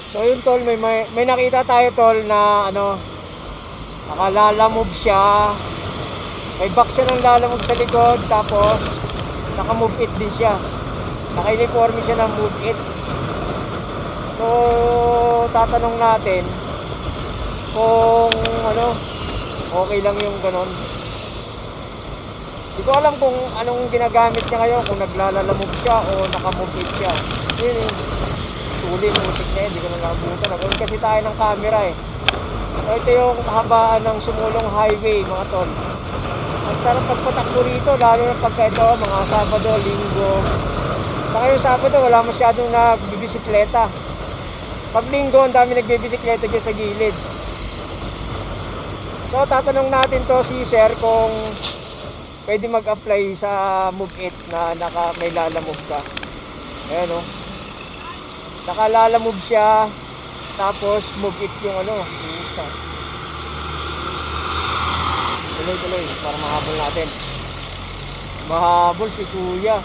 So yun tol, may nakita tayo tol na ano, nakalalamove siya. May box siya ng lalamove sa likod, tapos naka-move it din siya. Naka-uniforme siya ng move it. So tatanong natin kung ano, okay lang yung ganon. Hindi ko alam kung anong ginagamit niya ngayon, kung naglalalamove siya o naka-move it siya. Yun yung tuloy ng utik niya, hindi ko na nakabutan. Nagawin kasi tayo ng camera eh. So ito yung kahabaan ng Sumulong Highway mga tol. Ang sarap pagpatakbo rito, lalo na pagka ito, mga Sabado, Linggo. Sa ngayong Sabado, wala masyadong nagbibisikleta. Pag Linggo, ang dami nagbibisikleta dyan sa gilid. So tatanong natin to si sir kung pwede mag-apply sa Move It na may lalamove ka. Ayan o. Nakalalamove siya, tapos Move It yung ano. Tuloy-tuloy para mahabol natin. Mahabol si kuya.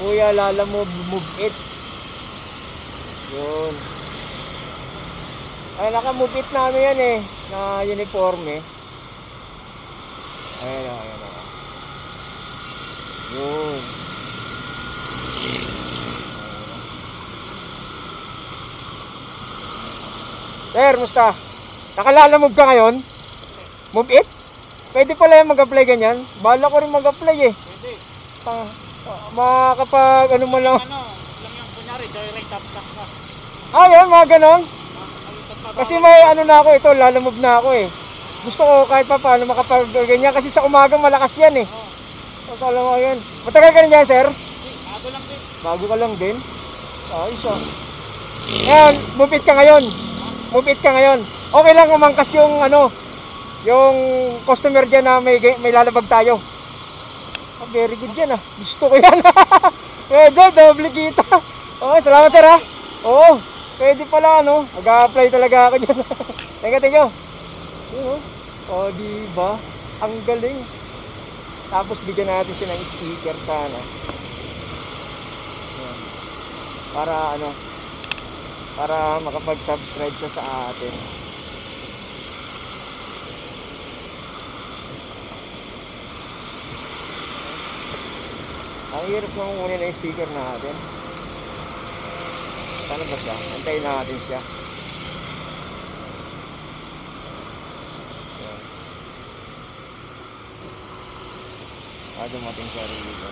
Kuya lalamove, Move It. Yun. Ay, naka-Move It namin yan eh, na uniform eh. Ayan o, ayan o. Yun. Sir, musta? Nakalalamove ka ngayon? Move It? Pwede pala yung mag-apply ganyan? Bahala ko rin mag-apply eh. Pwede. Makakapag ano mo lang. Ano, lang yung kunyari, direct tapos ang class. Ah, yan, mga ganon. Kasi may ano na ako, ito, lalamove na ako eh. Gusto ko kahit pa paano makapag ganyan kasi sa umaga malakas yan eh. So, alam mo yun. Matagal ka rin dyan, sir? Bago lang din. Bago ka lang din? Ayos ah. Ngayon, Move It ka ngayon. Move It ka ngayon. Okay lang umangkas yung ano, yung customer dyan na may lalabag tayo. Oh, very good dyan ah. Gusto ko yan. Pwede, doble kita. Oh, salamat sir ah. Oo, pwede pala ano. Mag-a-apply talaga ako dyan. Thank you. Yun, oh, diba? Ang galing. Tapos bigyan natin siya ng sticker sana. Ayan. Para ano, para makapag-subscribe siya sa atin. Ang hirap nang kunin na yung sticker natin. Sana ba siya? Antayin natin siya. Dumating siya rin dito.